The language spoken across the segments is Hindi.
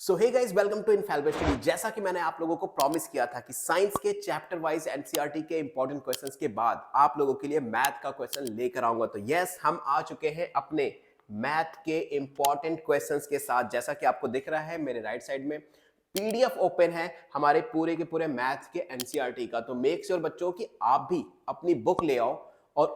So hey guys, welcome to infallible study. जैसा कि मैंने आप लोगों को प्रॉमिस किया था कि साइंस के चैप्टर वाइज एनसीईआरटी के इंपॉर्टेंट क्वेश्चंस के बाद आप लोगों के लिए मैथ का क्वेश्चन लेकर आऊंगा। तो यस, हम आ चुके हैं अपने मैथ के इंपॉर्टेंट क्वेश्चंस के साथ। जैसा कि आपको दिख रहा है मेरे राइट साइड में पीडीएफ ओपन है हमारे पूरे के पूरे मैथ के एनसीईआरटी का। तो मेक श्योर बच्चों कि आप भी अपनी बुक ले आओ और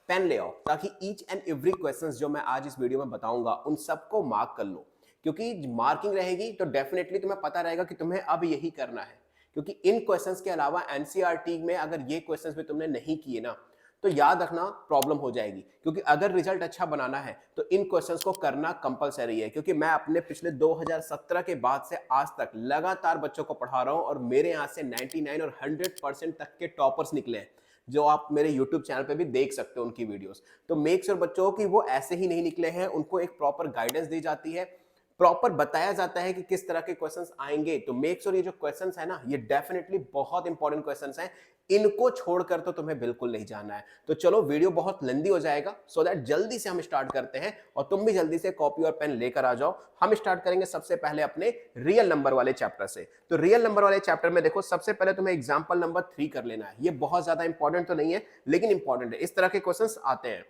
पेन ले आओ, ताकि ईच एंड एवरी क्वेश्चंस जो मैं आज इस वीडियो में बताऊंगा उन सबको मार्क कर लो। क्योंकि मार्किंग रहेगी तो डेफिनेटली तुम्हें पता रहेगा कि तुम्हें अब यही करना है। क्योंकि इन क्वेश्चंस के अलावा एनसीईआरटी में अगर ये क्वेश्चंस भी तुमने नहीं किए ना, तो याद रखना प्रॉब्लम हो जाएगी। क्योंकि अगर रिजल्ट अच्छा बनाना है तो इन क्वेश्चंस को करना कंपलसरी है। क्योंकि मैं अपने पिछले 2017 के बाद से आज तक लगातार बच्चों को पढ़ा रहा हूं और मेरे यहां से 99 और 100% तक के टॉपर्स निकले हैं, जो आप मेरे YouTube चैनल पे भी देख सकते हो उनकी वीडियोस। तो मेक श्योर बच्चों की वो ऐसे ही नहीं निकले हैं, उनको एक प्रॉपर गाइडेंस दी जाती है, प्रॉपर बताया जाता है कि किस तरह के क्वेश्चंस आएंगे। तो मेक श्योर ये जो क्वेश्चंस है ना, ये डेफिनेटली बहुत इंपॉर्टेंट क्वेश्चंस हैं। इनको छोड़कर तो तुम्हें बिल्कुल नहीं जाना है। तो चलो, वीडियो बहुत लंबी हो जाएगा, सो दैट जल्दी से हम स्टार्ट करते हैं और तुम भी जल्दी से कॉपी और पेन लेकर आ जाओ। हम स्टार्ट करेंगे सबसे पहले अपने रियल नंबर वाले चैप्टर से। तो रियल नंबर वाले चैप्टर में देखो, सबसे पहले तुम्हें एग्जाम्पल नंबर 3 कर लेना है। ये बहुत ज्यादा इंपॉर्टेंट तो नहीं है, लेकिन इंपॉर्टेंट है। इस तरह के क्वेश्चंस आते हैं।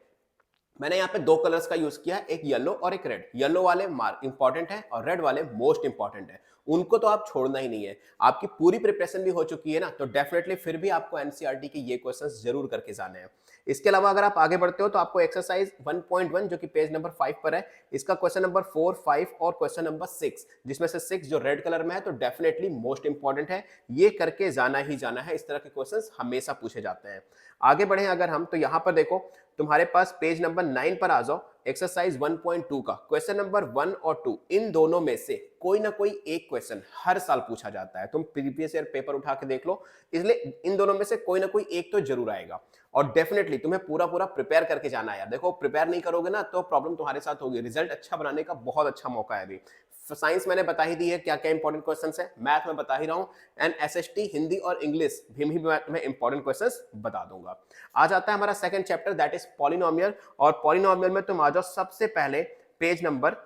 मैंने यहाँ पे दो कलर्स का यूज किया है, एक येलो और एक रेड। येलो वाले मार्क इंपॉर्टेंट है और रेड वाले मोस्ट इंपॉर्टेंट है। उनको तो आप छोड़ना ही नहीं है। आपकी पूरी प्रिपरेशन भी हो चुकी है ना, तो डेफिनेटली फिर भी आपको एनसीईआरटी के ये क्वेश्चंस जरूर करके जाने हैं। इसके अलावा अगर आप आगे बढ़ते हो तो आपको एक्सरसाइज 1.1 जो कि पेज नंबर 5 पर है, इसका क्वेश्चन नंबर 4, 5 और क्वेश्चन नंबर 6, जिसमें से 6 जो रेड कलर में है, तो डेफिनेटली मोस्ट इंपॉर्टेंट है। ये करके जाना ही जाना है। इस तरह के क्वेश्चंस हमेशा पूछे जाते हैं। आगे बढ़े अगर हम, तो यहाँ पर देखो, तुम्हारे पास पेज नंबर 9 पर आ जाओ। एक्सरसाइज 1.2 का क्वेश्चन नंबर 1 और 2, इन दोनों में से कोई ना कोई एक क्वेश्चन हर साल पूछा जाता है। तुम प्रीवियस ईयर पेपर उठा के देख लो, इसलिए इन दोनों में से कोई ना कोई एक तो जरूर आएगा। और डेफिनेटली तुम्हें पूरा पूरा प्रिपेयर करके जाना है यार। देखो, प्रिपेयर नहीं करोगे ना तो प्रॉब्लम तुम्हारे साथ होगी। रिजल्ट अच्छा बनाने का बहुत अच्छा मौका है अभी। साइंस मैंने बता ही दी है क्या क्या इंपॉर्टेंट क्वेश्चंस है, मैथ में बता ही रहा हूं, एंड एसएसटी हिंदी और इंग्लिश भी मैं तुम्हें इंपॉर्टेंट क्वेश्चंस बता दूंगा। आ जाता है हमारा second chapter, that is polynomial. और पॉलिनोमियल में तुम आ जाओ सबसे पहले पेज नंबर,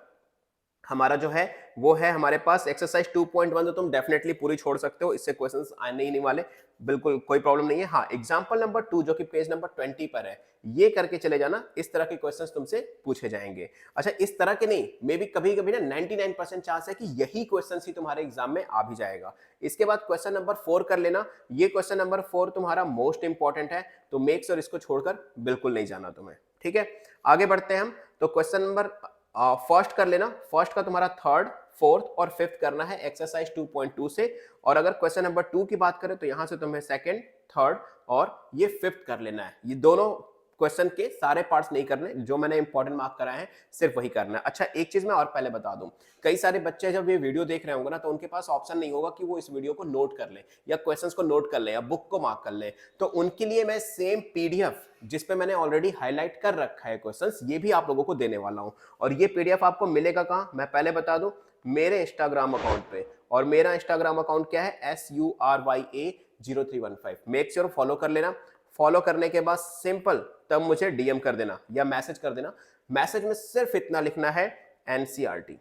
हमारा जो है वो है हमारे पास एक्सरसाइज 2.1, जो तुम डेफिनेटली पूरी छोड़ सकते हो, इससे क्वेश्चंस आने ही नहीं वाले, बिल्कुल कोई प्रॉब्लम नहीं है। हाँ, एग्जांपल नंबर 2 जो कि पेज नंबर 20 पर है, ये करके चले जाना। इस तरह के क्वेश्चंस तुमसे पूछे जाएंगे। अच्छा, इस तरह के नहीं, मे बी कभी कभी ना 99% चांस है कि यही क्वेश्चन ही तुम्हारे एग्जाम में आ भी जाएगा। इसके बाद क्वेश्चन नंबर 4 कर लेना। ये क्वेश्चन नंबर 4 तुम्हारा मोस्ट इंपॉर्टेंट है, तो मेक श्योर इसको छोड़कर बिल्कुल नहीं जाना तुम्हें। ठीक है, आगे बढ़ते हैं हम। तो क्वेश्चन नंबर फर्स्ट कर लेना। फर्स्ट का तुम्हारा थर्ड, फोर्थ और फिफ्थ करना है एक्सरसाइज 2.2 से। और अगर क्वेश्चन नंबर 2 की बात करें तो यहां से तुम्हें सेकंड, थर्ड और ये फिफ्थ कर लेना है। ये दोनों क्वेश्चन के सारे पार्ट्स नहीं करने, जो मैंने इंपॉर्टेंट मार्क कराए हैं सिर्फ वही करना है। अच्छा, एक चीज मैं और पहले बता दूं, कई सारे बच्चे जब ये वीडियो देख रहे होंगे ना, तो उनके पास ऑप्शन नहीं होगा कि वो इस वीडियो को नोट कर ले या क्वेश्चंस को नोट कर ले या बुक को मार्क कर ले। तो उनके लिए मैं सेम पीडीएफ जिसपे मैंने ऑलरेडी हाईलाइट कर रखा है क्वेश्चंस, ये भी आप लोगों को देने वाला हूं। और ये पीडीएफ आपको मिलेगा कहां, मैं पहले बता दूं, मेरे इंस्टाग्राम अकाउंट पे। और मेरा इंस्टाग्राम अकाउंट क्या है, SURYA0315। मेक श्योर फॉलो कर लेना। फॉलो करने के बाद सिंपल तब मुझे डीएम कर देना या मैसेज कर देना। मैसेज में सिर्फ इतना लिखना है, एनसीईआरटी।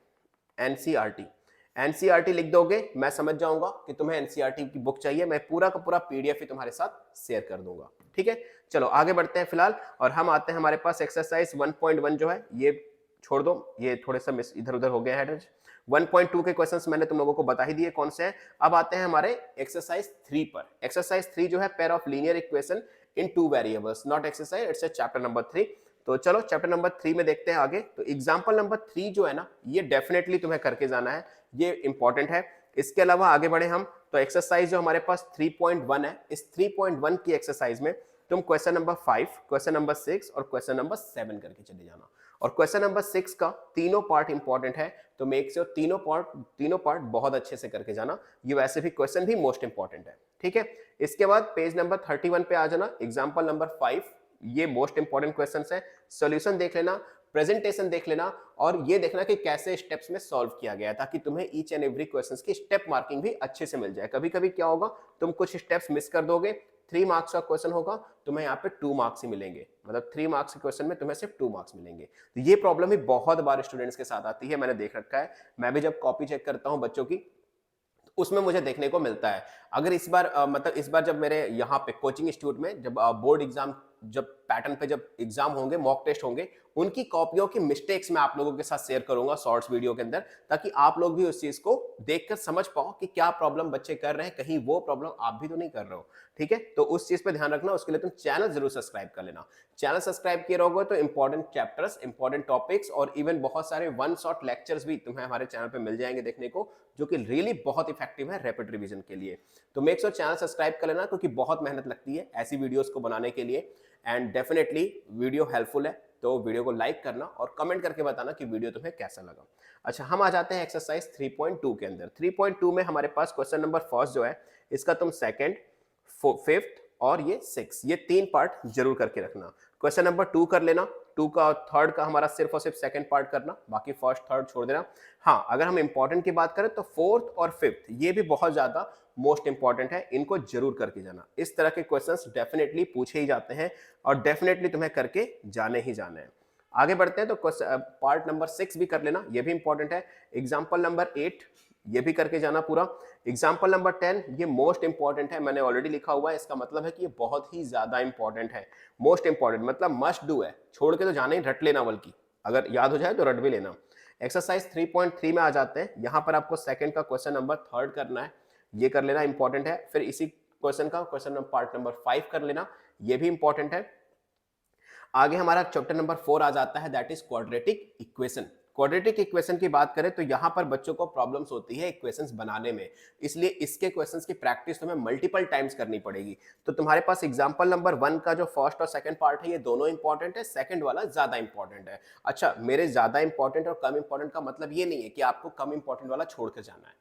एनसीईआरटी एनसीईआरटी लिख दोगे, मैं समझ जाऊंगा कि तुम्हें एनसीईआरटी की बुक चाहिए। मैं पूरा का पूरा पीडीएफ ही तुम्हारे साथ शेयर कर दूंगा। ठीक है, चलो आगे बढ़ते हैं फिलहाल। और हम आते हैं हमारे पास एक्सरसाइज 1.1 जो है, ये छोड़ दो, ये थोड़े सा मिस इधर उधर हो गया है। 1.2 के क्वेश्चंस मैंने तुम लोगों को बता ही दिए कौन से हैं। अब आते हैं हमारे एक्सरसाइज 3 पर। एक्सरसाइज 3 जो है, pair of linear equation in 2 variables, not exercise, it's chapter number 3। तो चलो चैप्टर नंबर 3 में देखते हैं आगे। तो एग्जांपल नंबर 3 जो है ना, ये डेफिनेटली तुम्हें करके जाना है, ये इंपॉर्टेंट है। इसके अलावा आगे बढ़े हम, तो एक्सरसाइज जो हमारे पास 3.1 है, इस 3.1 की एक्सरसाइज में तुम क्वेश्चन नंबर 5, क्वेश्चन नंबर 6 और क्वेश्चन नंबर 7 करके चले जाना। और क्वेश्चन नंबर 6 का तीनों पार्ट इंपॉर्टेंट है, तो मेक श्योर तीनों पार्ट बहुत अच्छे से करके जाना। ये वैसे भी क्वेश्चन भी मोस्ट इंपॉर्टेंट है। ठीक है, इसके बाद पेज नंबर 31 पे आ जाना। एग्जांपल नंबर 5, ये मोस्ट इंपॉर्टेंट क्वेश्चंस है। सॉल्यूशन देख लेना, प्रेजेंटेशन देख लेना, और ये देखना कि कैसे स्टेप्स में सॉल्व किया गया है, ताकि तुम्हें ईच एंड एवरी क्वेश्चंस की स्टेप मार्किंग भी अच्छे से मिल जाए। कभी कभी क्या होगा, तुम कुछ स्टेप्स मिस कर दोगे, 3 मार्क्स का क्वेश्चन होगा, तुम्हें यहाँ पे 2 मार्क्स ही मिलेंगे, मतलब 3 मार्क्स के क्वेश्चन में तुम्हें सिर्फ 2 मार्क्स मिलेंगे। तो ये प्रॉब्लम भी बहुत बार स्टूडेंट्स के साथ आती है, मैंने देख रखा है। मैं भी जब कॉपी चेक करता हूँ बच्चों की, उसमें मुझे देखने को मिलता है। अगर इस बार मतलब इस बार जब मेरे यहाँ पे कोचिंग इंस्टीट्यूट में जब बोर्ड एग्जाम, जब पैटर्न पे जब एग्जाम होंगे, मॉक टेस्ट होंगे, उनकी कॉपियों की मिस्टेक्स मैं आप लोगों के साथ शेयर करूंगा शॉर्ट्स वीडियो के अंदर, ताकि आप लोग भी उस चीज को देखकर समझ पाओ कि क्या प्रॉब्लम बच्चे कर रहे हैं, कहीं वो प्रॉब्लम आप भी तो नहीं कर रहे हो। ठीक है, तो उस चीज पे ध्यान रखना, उसके लिए तुम चैनल जरूर सब्सक्राइब कर लेना। चैनल सब्सक्राइब किए रहोगे तो इंपॉर्टेंट चैप्टर्स, इंपॉर्टेंट टॉपिक्स और इवन बहुत सारे वन शॉट लेक्चर्स भी तुम्हें हमारे चैनल पे मिल जाएंगे देखने को, जो कि रियली बहुत इफेक्टिव है रैपिड रिवीजन के लिए। तो मेक श्योर चैनल सब्सक्राइब कर लेना, क्योंकि बहुत मेहनत लगती है ऐसी वीडियोस को बनाने के लिए, एंड डेफिनेटली वीडियो हेल्पफुल है तो वीडियो को लाइक करना और कमेंट करके बताना कि वीडियो तुम्हें कैसा लगा। अच्छा, हम आ जाते हैं एक्सरसाइज 3.2 के अंदर। 3.2 में हमारे पास क्वेश्चन नंबर फर्स्ट जो है, इसका तुम सेकंड, फिफ्थ और ये 6, ये 3 पार्ट जरूर करके रखना। क्वेश्चन नंबर 2 कर लेना, 2 का और थर्ड का हमारा सिर्फ और सिर्फ सेकंड पार्ट करना, बाकी फर्स्ट थर्ड छोड़ देना। हाँ, अगर हम इंपॉर्टेंट की बात करें तो फोर्थ और फिफ्थ ये भी बहुत ज्यादा मोस्ट इंपॉर्टेंट है, इनको जरूर करके जाना। इस तरह के क्वेश्चंस डेफिनेटली पूछे ही जाते हैं और डेफिनेटली तुम्हें करके जाने ही जाने हैं। आगे बढ़ते हैं, तो पार्ट नंबर 6 भी कर लेना, ये भी इंपॉर्टेंट है। एग्जाम्पल नंबर 8 ये भी करके जाना पूरा। एग्जाम्पल नंबर 10 ये मोस्ट इंपॉर्टेंट है, मैंने ऑलरेडी लिखा हुआ है, इसका मतलब है कि ये बहुत ही ज्यादा इंपॉर्टेंट है। मोस्ट इंपॉर्टेंट मतलब मस्ट डू है, छोड़ के तो जाना ही, रट लेना, बल्कि अगर याद हो जाए तो रट भी लेना। एक्सरसाइज 3.3 में आ जाते हैं, यहां पर आपको सेकंड का क्वेश्चन नंबर थर्ड करना है, ये कर लेना, इंपॉर्टेंट है। फिर इसी क्वेश्चन का क्वेश्चन नंबर पार्ट नंबर 5 कर लेना, ये भी इंपॉर्टेंट है। आगे हमारा चैप्टर नंबर 4 आ जाता है, that is quadratic equation. Quadratic equation की बात करें तो यहां पर बच्चों को प्रॉब्लम्स होती है इक्वेशंस बनाने में, इसलिए इसके क्वेश्चंस की प्रैक्टिस तुम्हें मल्टीपल टाइम्स करनी पड़ेगी। तो तुम्हारे पास एग्जांपल नंबर 1 का जो फर्स्ट और सेकंड पार्ट है, ये दोनों इंपॉर्टेंट है, सेकंड वाला ज्यादा इंपॉर्टेंट है। अच्छा, मेरे ज्यादा इंपॉर्टेंट और कम इंपॉर्टेंट का मतलब ये नहीं है कि आपको कम इंपॉर्टेंट वाला छोड़कर जाना है,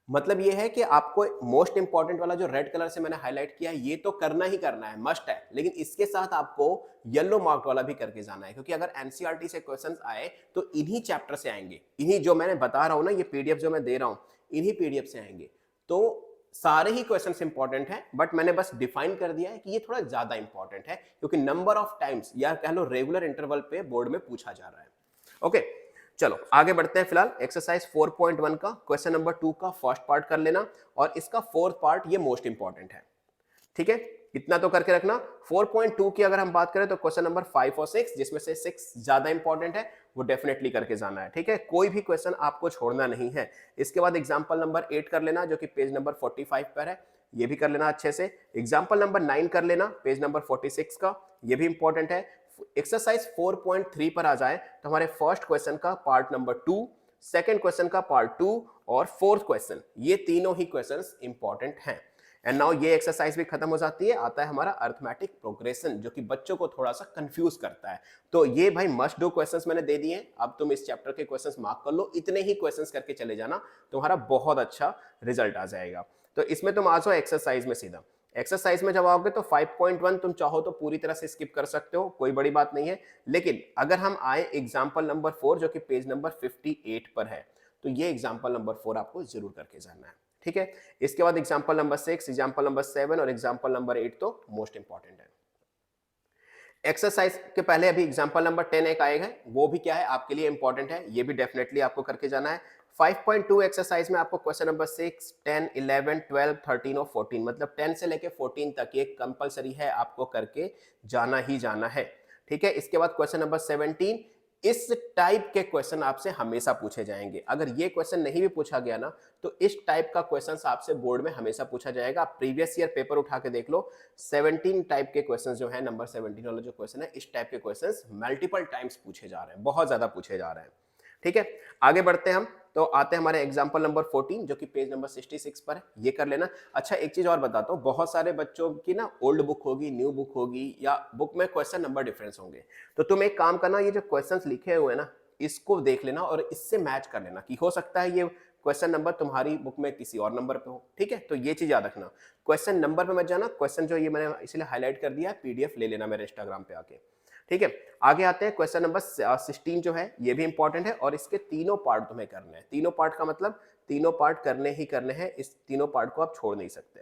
मतलब ये है कि आपको मोस्ट इंपॉर्टेंट वाला जो रेड कलर से मैंने हाईलाइट किया है, ये तो करना ही करना है, मस्ट है, लेकिन इसके साथ आपको येलो मार्क वाला भी करके जाना है, क्योंकि अगर एनसीईआरटी से क्वेश्चंस आए तो इन्हीं चैप्टर से आएंगे, इन्हीं जो मैंने बता रहा हूं ना, ये पीडीएफ जो मैं दे रहा हूं, इन्हीं पीडीएफ से आएंगे। तो सारे ही क्वेश्चंस इंपॉर्टेंट हैं, बट मैंने बस डिफाइन कर दिया है कि ये थोड़ा ज्यादा इंपॉर्टेंट है, क्योंकि नंबर ऑफ टाइम्स या कह लो रेगुलर इंटरवल पे बोर्ड में पूछा जा रहा है। ओके, चलो आगे बढ़ते हैं। फिलहाल एक्सरसाइज 4.1 का क्वेश्चन नंबर 2 का फर्स्ट पार्ट कर लेना, और इसका फोर्थ पार्ट ये मोस्ट इंपॉर्टेंट है। ठीक है, इतना तो करके रखना। 4.2 की अगर हम बात करें तो क्वेश्चन नंबर 5 और 6, जिसमें से 6 ज्यादा इंपॉर्टेंट है, वो डेफिनेटली करके जाना है। ठीक है, कोई भी क्वेश्चन आपको छोड़ना नहीं है। इसके बाद एग्जांपल नंबर 8 कर लेना, जो कि पेज नंबर 45 पर है, ये भी कर लेना अच्छे से। एग्जांपल नंबर 9 कर लेना, पेज नंबर 46 का, ये भी इंपॉर्टेंट है। एक्सरसाइज 4.3 पर आ जाए तो हमारे फर्स्ट क्वेश्चन का पार्ट नंबर 2, सेकंड क्वेश्चन का पार्ट 2 और फोर्थ क्वेश्चन, ये तीनों ही क्वेश्चंस इंपॉर्टेंट हैं। एंड नाउ ये एक्सरसाइज भी खत्म हो जाती है, आता है हमारा अरिथमेटिक प्रोग्रेशन, जो कि बच्चों को थोड़ा सा कंफ्यूज करता है। तो ये भाई मस्ट डू क्वेश्चंस मैंने दे दिए, अब तुम इस चैप्टर के क्वेश्चंस मार्क कर लो, इतने ही क्वेश्चंस करके चले जाना, तुम्हारा बहुत अच्छा रिजल्ट आ जाएगा। तो इसमें तुम आ जाओ एक्सरसाइज में सीधा। एक्सरसाइज में जब आओगे तो 5.1 तुम चाहो तो पूरी तरह से स्किप कर सकते हो, कोई बड़ी बात नहीं है, लेकिन अगर हम आए एग्जाम्पल नंबर 4, जो कि पेज नंबर 58 पर है, तो ये एग्जाम्पल नंबर 4 आपको जरूर करके जाना है। ठीक है, इसके बाद एग्जाम्पल नंबर 6, एग्जाम्पल नंबर 7 और एग्जाम्पल नंबर 8 तो मोस्ट इंपॉर्टेंट है। एक्सरसाइज के पहले अभी एग्जाम्पल नंबर 10 एक आएगा, वो भी क्या है आपके लिए इंपॉर्टेंट है, ये भी डेफिनेटली आपको करके जाना है। 5.2 एक्सरसाइज में आपको क्वेश्चन नंबर 6, 10, 11, 12, 13 और 14, मतलब 10 से लेके 14 तक ये कंपलसरी है, आपको करके जाना ही जाना है। ठीक है, इसके बाद क्वेश्चन नंबर 17, इस टाइप के क्वेश्चन आपसे हमेशा पूछे जाएंगे। अगर ये क्वेश्चन नहीं भी पूछा गया ना, तो इस टाइप का क्वेश्चन आपसे बोर्ड में हमेशा पूछा जाएगा। आप प्रीवियस ईयर पेपर उठा के देख लो, 17 टाइप के क्वेश्चन जो है, नंबर 17 वाला जो क्वेश्चन है, इस टाइप के क्वेश्चन मल्टीपल टाइम्स पूछे जा रहे हैं, बहुत ज्यादा पूछे जा रहे हैं। ठीक है, आगे बढ़ते हैं हम, तो आते हैं हमारे एग्जाम्पल नंबर 14, जो कि पेज नंबर 66 पर है, ये कर लेना। अच्छा, एक चीज और बताता हूँ, बहुत सारे बच्चों की ना ओल्ड बुक होगी, न्यू बुक होगी, या बुक में क्वेश्चन नंबर डिफरेंस होंगे, तो तुम एक काम करना, ये जो क्वेश्चंस लिखे हुए हैं ना, इसको देख लेना और इससे मैच कर लेना, कि हो सकता है ये क्वेश्चन नंबर तुम्हारी बुक में किसी और नंबर पे हो। ठीक है, तो ये चीज याद रखना, क्वेश्चन नंबर पे मत जाना, क्वेश्चन जो ये मैंने इसलिए हाईलाइट कर दिया, पीडीएफ ले लेना मेरे इंस्टाग्राम पे आके। ठीक है, आगे आते हैं, क्वेश्चन नंबर 16 जो है, ये भी इंपॉर्टेंट है, और इसके तीनों पार्ट तुम्हें करने हैं। तीनों पार्ट का मतलब तीनों पार्ट करने ही करने हैं, इस तीनों पार्ट को आप छोड़ नहीं सकते।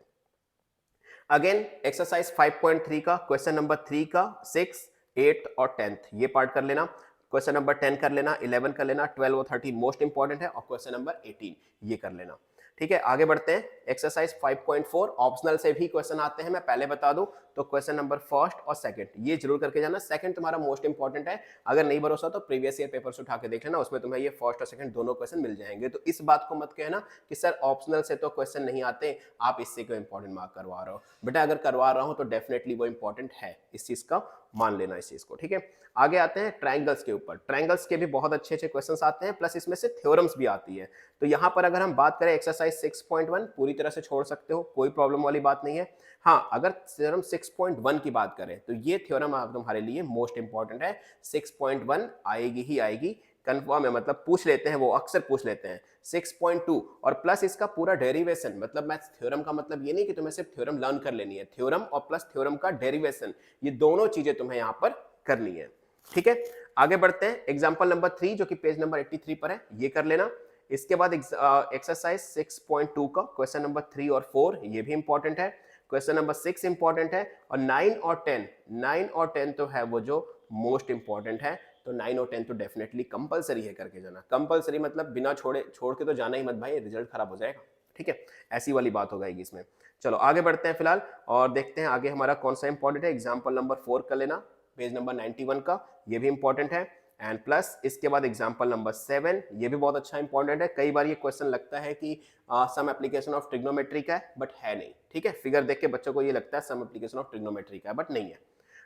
अगेन एक्सरसाइज 5.3 का क्वेश्चन नंबर 3 का 6, 8 और 10th ये पार्ट कर लेना, क्वेश्चन नंबर 10 कर लेना, 11 कर लेना, 12 और 13 मोस्ट इंपॉर्टेंट है, और क्वेश्चन नंबर 18 ये कर लेना। ठीक है, आगे बढ़ते हैं। एक्सरसाइज 5.4 ऑप्शनल से भी क्वेश्चन आते हैं, मैं पहले बता दूं तो क्वेश्चन नंबर फर्स्ट और सेकंड ये जरूर करके जाना। सेकंड तुम्हारा मोस्ट इंपॉर्टेंट है, अगर नहीं भरोसा तो प्रीवियस ईयर पेपर से उठा के देख लेना, उसमें तुम्हें ये फर्स्ट और सेकंड दोनों क्वेश्चन मिल जाएंगे। तो इस बात को मत कहना कि सर ऑप्शनल से तो क्वेश्चन नहीं आते, आप इससे क्यों इंपॉर्टेंट मार्क करवा रहे हो। बेटा अगर करवा रहा हूं तो डेफिनेटली वो इंपॉर्टेंट है, इस चीज का मान लेना इस चीज को। ठीक है, आगे आते हैं ट्रायंगल्स के ऊपर। ट्रायंगल्स के भी बहुत अच्छे अच्छे क्वेश्चंस आते हैं, प्लस इसमें से थ्योरम्स भी आती है। तो यहाँ पर अगर हम बात करें एक्सरसाइज 6.1 पूरी तरह से छोड़ सकते हो, कोई प्रॉब्लम वाली बात नहीं है। हाँ, अगर थ्योरम 6.1 की बात करें तो ये थ्योरम तुम्हारे लिए मोस्ट इंपॉर्टेंट है। 6.1 आएगी ही आएगी, कंफर्म है, मतलब पूछ लेते हैं, वो अक्सर पूछ लेते हैं। 6.2 और प्लस इसका पूरा डेरिवेशन, मतलब मैं थ्योरम का मतलब ये नहीं कि तुम्हें सिर्फ थ्योरम लर्न कर लेनी है, थ्योरम और प्लस थ्योरम का डेरिवेशन, ये दोनों चीजें तुम्हें यहाँ पर करनी है। ठीक है, आगे बढ़ते हैं। एग्जाम्पल नंबर 3 जो कि पेज नंबर 83 पर है, ये कर लेना। इसके बाद एक्सरसाइज 6.2 का क्वेश्चन नंबर 3 और 4 ये भी इंपॉर्टेंट है। क्वेश्चन नंबर 6 इंपॉर्टेंट है, और 9 और 10, 9 और 10 तो है वो जो मोस्ट इंपॉर्टेंट है। तो 9 और 10 तो डेफिनेटली कंपलसरी है करके जाना। कंपलसरी मतलब बिना छोड़ के तो जाना ही मत भाई, रिजल्ट खराब हो जाएगा। ठीक है, ऐसी वाली बात हो जाएगी इसमें। चलो आगे बढ़ते हैं फिलहाल, और देखते हैं आगे हमारा कौन सा इंपॉर्टेंट है। एग्जाम्पल नंबर 4 कर लेना, पेज नंबर 91 का, ये भी इंपॉर्टेंट है। एंड प्लस इसके बाद एग्जाम्पल नंबर 7 ये भी बहुत अच्छा इंपॉर्टेंट है। कई बार ये क्वेश्चन लगता है कि सम एप्लीकेशन ऑफ ट्रिग्नोमेट्री का है, बट है नहीं। ठीक है, फिगर देख के बच्चों को ये लगता है सम एप्लीकेशन ऑफ ट्रिग्नोमेट्री का है, बट नहीं है।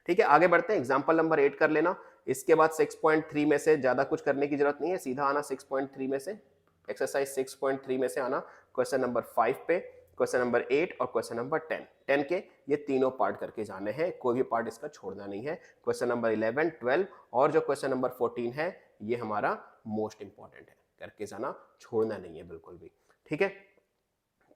ठीक है, आगे बढ़ते हैं। एग्जाम्पल नंबर 8 कर लेना। इसके बाद 6.3 में से ज्यादा कुछ करने की जरूरत नहीं है, सीधा आना 6.3 में से, एक्सरसाइज 6.3 में से आना क्वेश्चन नंबर 5 पे, क्वेश्चन नंबर 8 और क्वेश्चन नंबर 10 के ये तीनों पार्ट करके जाने हैं, कोई भी पार्ट इसका छोड़ना नहीं है। क्वेश्चन नंबर 11, 12 और जो क्वेश्चन नंबर 14 है ये हमारा मोस्ट इंपॉर्टेंट है, करके जाना, छोड़ना नहीं है बिल्कुल भी। ठीक है,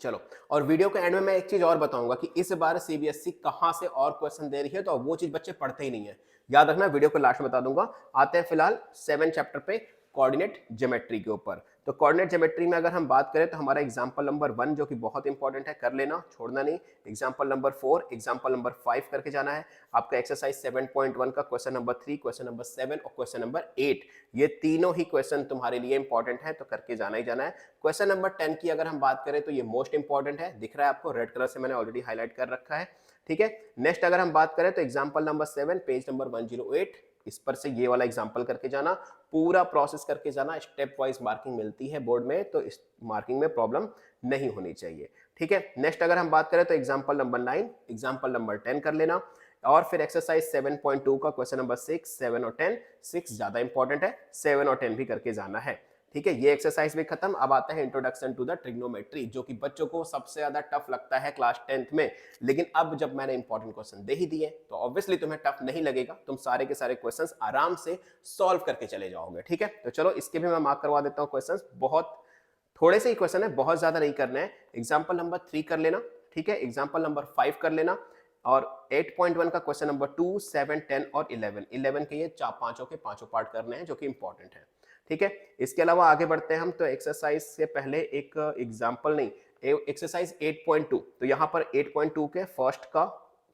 चलो, और वीडियो के एंड में मैं एक चीज और बताऊंगा कि इस बार सीबीएसई कहां से और क्वेश्चन दे रही है, तो वो चीज बच्चे पढ़ते ही नहीं है, याद रखना, वीडियो को लास्ट में बता दूंगा। आते हैं फिलहाल 7 चैप्टर पे, कोऑर्डिनेट ज्योमेट्री के ऊपर। तो कोऑर्डिनेट ज्योमेट्री में अगर हम बात करें तो हमारा एग्जांपल नंबर 1 जो कि बहुत इंपॉर्टेंट है, कर लेना, छोड़ना नहीं। एग्जांपल नंबर 4, एग्जांपल नंबर 5 करके जाना है। आपका एक्सरसाइज 7.1 का क्वेश्चन नंबर 3, क्वेश्चन नंबर 7 और क्वेश्चन नंबर 8 ये तीनों ही क्वेश्चन तुम्हारे लिए इंपॉर्टेंट है, तो करके जाना ही जाना है। क्वेश्चन नंबर 10 की अगर हम बात करें तो ये मोस्ट इंपॉर्टेंट है, दिख रहा है आपको, रेड कलर से मैंने ऑलरेडी हाईलाइट कर रखा है। ठीक है, नेक्स्ट अगर हम बात करें तो एग्जांपल नंबर 7 पेज नंबर 108, इस पर से ये वाला एग्जांपल करके जाना, पूरा प्रोसेस करके जाना। स्टेप वाइज मार्किंग मिलती है बोर्ड में, तो इस मार्किंग में प्रॉब्लम नहीं होनी चाहिए। ठीक है, नेक्स्ट अगर हम बात करें तो एग्जांपल नंबर 9, एग्जांपल नंबर 10 कर लेना, और फिर एक्सरसाइज 7.2 का क्वेश्चन नंबर 6, 7 और 10, 6 ज्यादा इंपॉर्टेंट है, 7 और 10 भी करके जाना है। ठीक है, ये एक्सरसाइज भी खत्म। अब आता है इंट्रोडक्शन टू द ट्रिग्नोमेट्री, जो कि बच्चों को सबसे ज्यादा टफ लगता है क्लास 10th में, लेकिन अब जब मैंने इंपॉर्टेंट क्वेश्चन दे ही दिए तो ऑब्वियसली तुम्हें टफ नहीं लगेगा, तुम सारे के सारे क्वेश्चंस आराम से सॉल्व करके चले जाओगे। ठीक है, तो चलो इसके भी मैं मार्क करवा देता हूँ क्वेश्चंस, बहुत थोड़े से ही क्वेश्चन है, बहुत ज्यादा नहीं करना है। एग्जाम्पल नंबर 3 कर लेना, ठीक है, एग्जाम्पल नंबर 5 कर लेना, और 8.1 का क्वेश्चन नंबर 2, 7, 10 और 11 के ये पांचों के पांचों पार्ट करने हैं, जो कि इंपॉर्टेंट है। ठीक है, इसके अलावा आगे बढ़ते हैं हम, तो एक्सरसाइज से पहले एक एग्जाम्पल नहीं, एक्सरसाइज 8.2, तो यहाँ पर 8.2 के फर्स्ट का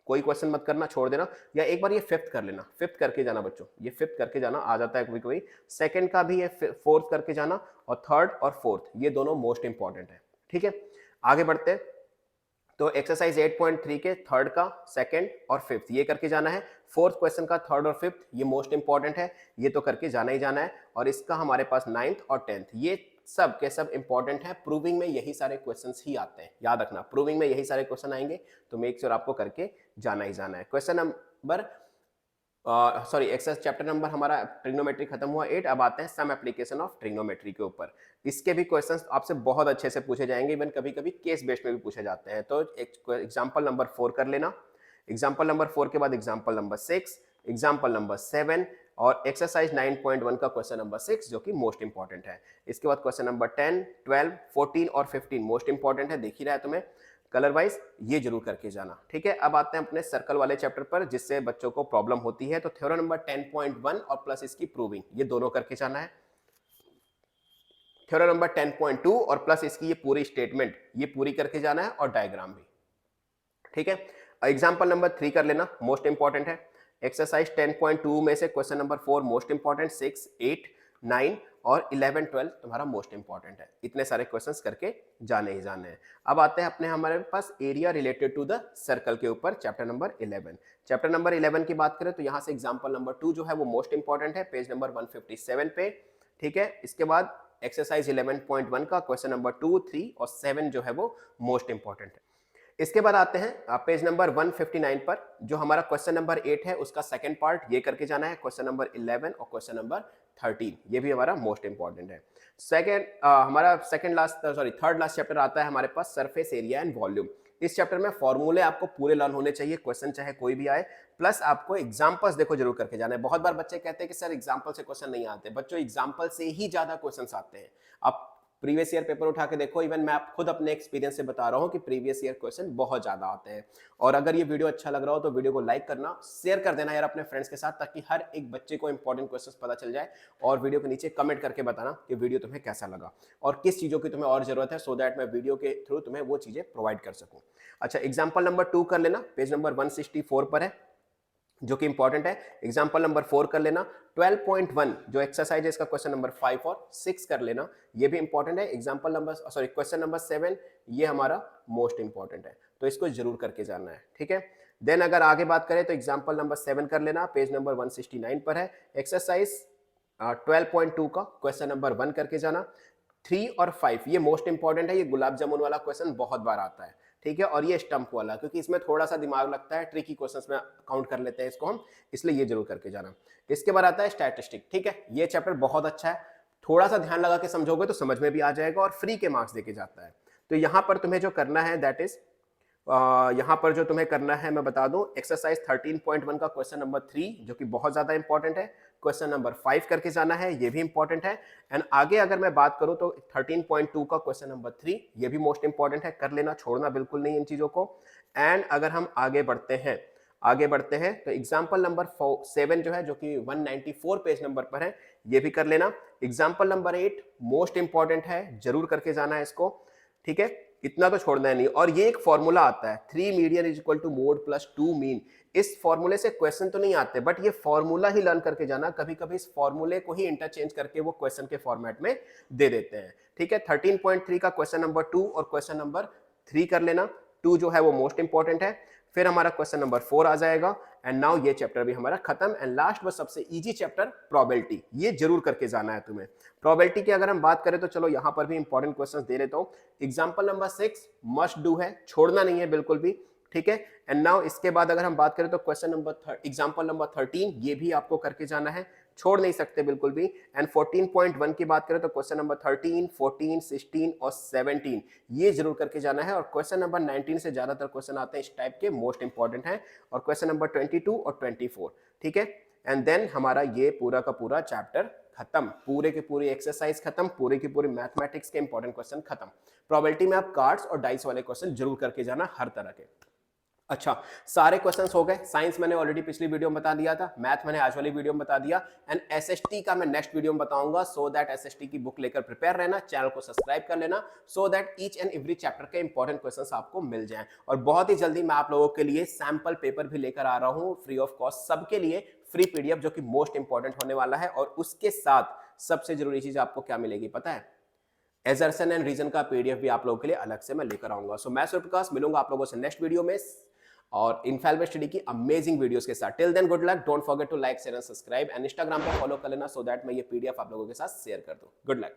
कोई क्वेश्चन मत करना, छोड़ देना, या एक बार ये फिफ्थ कर लेना, फिफ्थ करके जाना बच्चों, ये फिफ्थ करके जाना, आ जाता है कभी कभी। सेकंड का भी ये फोर्थ करके जाना, और थर्ड और फोर्थ ये दोनों मोस्ट इंपॉर्टेंट है। ठीक है, आगे बढ़ते हैं, तो एक्सरसाइज 8.3 के थर्ड का, सेकंड और फिफ्थ ये करके जाना है। फोर्थ क्वेश्चन का थर्ड और फिफ्थ ये मोस्ट इंपॉर्टेंट है, ये तो करके जाना ही जाना है। और इसका हमारे पास 9th और 10th ये सब के सब इंपॉर्टेंट है, प्रूविंग में यही सारे क्वेश्चंस ही आते हैं, याद रखना, प्रूविंग में यही सारे क्वेश्चन आएंगे, तो मेक श्योर आपको करके जाना ही जाना है। Question number sorry exercise chapter number हमारा ट्रिग्नोमेट्री खत्म हुआ 8, अब आते हैं सम एप्लीकेशन ऑफ ट्रिग्नोमेट्री के ऊपर। इसके भी क्वेश्चंस आपसे बहुत अच्छे से पूछे जाएंगे, इवन कभी कभी केस बेस्ड में भी पूछे जाते हैं। तो एग्जांपल नंबर 4 कर लेना, एग्जांपल नंबर 4 के बाद एग्जांपल नंबर 6, एग्जांपल नंबर 7 और एक्सरसाइज 9.1 का क्वेश्चन नंबर 6 जो कि मोस्ट इंपॉर्टेंट है। इसके बाद क्वेश्चन नंबर 10, 12, 14 और 15 मोस्ट इंपॉर्टेंट है, देख ही रहा है तुम्हें कलर वाइज, ये जरूर करके जाना। ठीक है, अब आते हैं अपने सर्कल वाले चैप्टर पर, जिससे बच्चों को प्रॉब्लम होती है। तो थ्योरम नंबर 10.1 और प्लस इसकी प्रूविंग, ये दोनों करके जाना है। थ्योरम नंबर 10.2 और प्लस इसकी ये पूरी स्टेटमेंट, ये पूरी करके जाना है, और डायग्राम भी। ठीक है, एग्जाम्पल नंबर 3 कर लेना, मोस्ट इंपॉर्टेंट है। एक्सरसाइज 10.2 में से क्वेश्चन नंबर 4 मोस्ट इंपॉर्टेंट, 6, 8, 9 और 11, 12 तुम्हारा मोस्ट इंपॉर्टेंट है। इतने सारे क्वेश्चंस करके जाने ही जाने हैं। अब आते हैं अपने हमारे पास area related to the circle के ऊपर, चैप्टर नंबर 11। चैप्टर नंबर 11 की बात करें तो यहाँ से एग्जाम्पल नंबर 2 जो है वो मोस्ट इंपॉर्टेंट है, पेज नंबर 157 पे। ठीक है, इसके बाद एक्सरसाइज 11.1 का क्वेश्चन नंबर 2, 3 और 7 जो है वो मोस्ट इंपॉर्टेंट है। इसके बाद आते हैं पेज नंबर 159 पर, जो हमारा क्वेश्चन नंबर 8 है उसका सेकंड पार्ट ये करके जाना है, क्वेश्चन नंबर 11 और क्वेश्चन नंबर 13, ये भी हमारा मोस्ट इंपॉर्टेंट है। हमारा थर्ड लास्ट चैप्टर आता है हमारे पास, सरफेस एरिया एंड वॉल्यूम। इस चैप्टर में फॉर्मूले आपको पूरे लर्न होने चाहिए, क्वेश्चन चाहे कोई भी आए, प्लस आपको एग्जांपल्स देखो जरूर करके जाना है। बहुत बार बच्चे कहते हैं कि सर एग्जांपल से क्वेश्चन नहीं आते, बच्चों एग्जांपल से ही ज्यादा क्वेश्चंस आते हैं। आप प्रीवियस ईयर पेपर उठा के देखो, इवन मैं आप खुद अपने एक्सपीरियंस से बता रहा हूं कि प्रीवियस ईयर क्वेश्चन बहुत ज्यादा आते हैं। और अगर ये वीडियो अच्छा लग रहा हो तो वीडियो को लाइक करना, शेयर कर देना यार अपने फ्रेंड्स के साथ, ताकि हर एक बच्चे को इंपॉर्टेंट क्वेश्चंस पता चल जाए। और वीडियो के नीचे कमेंट करके बताना कि वीडियो तुम्हें कैसा लगा और किस चीजों की तुम्हें और जरूरत है, सो दैट मैं वीडियो के थ्रू तुम्हें वो चीजें प्रोवाइड कर सकूं। अच्छा, एग्जाम्पल नंबर 2 कर लेना, पेज नंबर 164 पर है, जो कि इंपॉर्टेंट है। एग्जाम्पल नंबर 4 कर लेना। 12.1 जो एक्सरसाइज है इसका क्वेश्चन नंबर 5 और 6 कर लेना, ये भी इंपॉर्टेंट है। एग्जाम्पल नंबर क्वेश्चन नंबर 7 ये हमारा मोस्ट इंपॉर्टेंट है, तो इसको जरूर करके जाना है। ठीक है, देन अगर आगे बात करें तो एग्जाम्पल नंबर 7 कर लेना, पेज नंबर 169 पर है। एक्सरसाइज 12.2 का क्वेश्चन नंबर 1 करके जाना। 3 और 5 ये मोस्ट इंपॉर्टेंट है, ये गुलाब जामुन वाला क्वेश्चन बहुत बार आता है। ठीक है, और ये स्टंप वाला, क्योंकि इसमें थोड़ा सा दिमाग लगता है, ट्रिकी क्वेश्चंस में काउंट कर लेते हैं इसको हम, इसलिए ये जरूर करके जाना। इसके बाद आता है स्टैटिस्टिक। ठीक है, ये चैप्टर बहुत अच्छा है, थोड़ा सा ध्यान लगा के समझोगे तो समझ में भी आ जाएगा और फ्री के मार्क्स देके जाता है। तो यहाँ पर तुम्हें जो करना है दैट इज यहाँ पर जो तुम्हें करना है मैं बता दूं, एक्सरसाइज 13.1 का क्वेश्चन नंबर 3 जो कि बहुत ज्यादा इंपॉर्टेंट है, क्वेश्चन नंबर 5 करके जाना है, ये भी इंपॉर्टेंट है। एंड आगे अगर मैं बात करूं तो 13.2 का क्वेश्चन नंबर 3 ये भी मोस्ट इंपॉर्टेंट है, कर लेना, छोड़ना बिल्कुल नहीं इन चीजों को। एंड अगर हम आगे बढ़ते हैं तो एग्जाम्पल नंबर 7 जो है, जो कि 194 पेज नंबर पर है, ये भी कर लेना। एग्जाम्पल नंबर 8 मोस्ट इंपॉर्टेंट है, जरूर करके जाना है इसको। ठीक है, इतना तो छोड़ना है नहीं। और ये एक फॉर्मूला आता है, 3 median is equal to mode plus 2 mean. इस फॉर्मूले से क्वेश्चन तो नहीं आते, बट ये फॉर्मूला ही लर्न करके जाना, कभी कभी इस फॉर्मूले को ही इंटरचेंज करके वो क्वेश्चन के फॉर्मेट में दे देते हैं। ठीक है, 13.3 का क्वेश्चन नंबर 2 और क्वेश्चन नंबर 3 कर लेना। 2 जो है वो मोस्ट इंपॉर्टेंट है। फिर हमारा क्वेश्चन नंबर 4 आ जाएगा एंड नाउ ये चैप्टर भी हमारा खत्म। एंड लास्ट बस सबसे इजी चैप्टर प्रोबेबिलिटी, ये जरूर करके जाना है तुम्हें। प्रोबेबिलिटी की अगर हम बात करें तो चलो यहाँ पर भी इंपॉर्टेंट क्वेश्चंस दे देता हूं। एग्जांपल नंबर 6 मस्ट डू है, छोड़ना नहीं है बिल्कुल भी। ठीक है, एंड नाउ इसके बाद अगर हम बात करें तो क्वेश्चन नंबर एग्जांपल नंबर 13 ये भी आपको करके जाना है, छोड़ नहीं सकते बिल्कुल भी। एंड 14.1 की बात करें तो क्वेश्चन नंबर 13, 14, 16 और 17 ये जरूर करके जाना है। और क्वेश्चन नंबर 19 से ज्यादातर क्वेश्चन आते हैं इस टाइप के, मोस्ट इंपॉर्टेंट है। और क्वेश्चन नंबर 22 और 24। ठीक है, एंड देन हमारा ये पूरा का पूरा चैप्टर खत्म, पूरे के पूरे एक्सरसाइज खत्म, पूरे की पूरी मैथमेटिक्स के इंपॉर्टेंट क्वेश्चन खत्म। प्रोबेबिलिटी में आप कार्ड्स और डाइस वाले क्वेश्चन जरूर करके जाना, हर तरह के। अच्छा, सारे क्वेश्चंस हो गए। साइंस मैंने ऑलरेडी पिछली वीडियो में बता दिया था, मैथ मैंने आज वाली वीडियो में बता दिया। एंड एसएसटी का मैं नेक्स्ट वीडियो में बताऊंगा, सो दैट एसएसटी की बुक लेकर प्रिपेयर रहना, चैनल को सब्सक्राइब कर लेना, so that each and every chapter के इंपॉर्टेंट क्वेश्चंस आपको मिल जाएं। और बहुत ही जल्दी मैं आप लोगों के लिए सैंपल पेपर भी लेकर आ रहा हूं, फ्री ऑफ कॉस्ट, सबके लिए फ्री पीडीएफ, जो कि मोस्ट इंपॉर्टेंट होने वाला है। और उसके साथ सबसे जरूरी चीज आपको क्या मिलेगी पता है? एजर्सन एंड रीजन का पीडीएफ भी आप लोगों के लिए अलग से मैं लेकर आऊंगा। सो मैं सूर्यप्रकाश मिलूंगा आप लोगों से नेक्स्ट वीडियो में और इनफैलिबल स्टडी की अमेजिंग वीडियोस के साथ। Till then good luck, don't forget to like share and subscribe, and Instagram पर फॉलो कर लेना, सो दैट मैं ये पीडीएफ आप लोगों के साथ शेयर कर दूं। Good luck.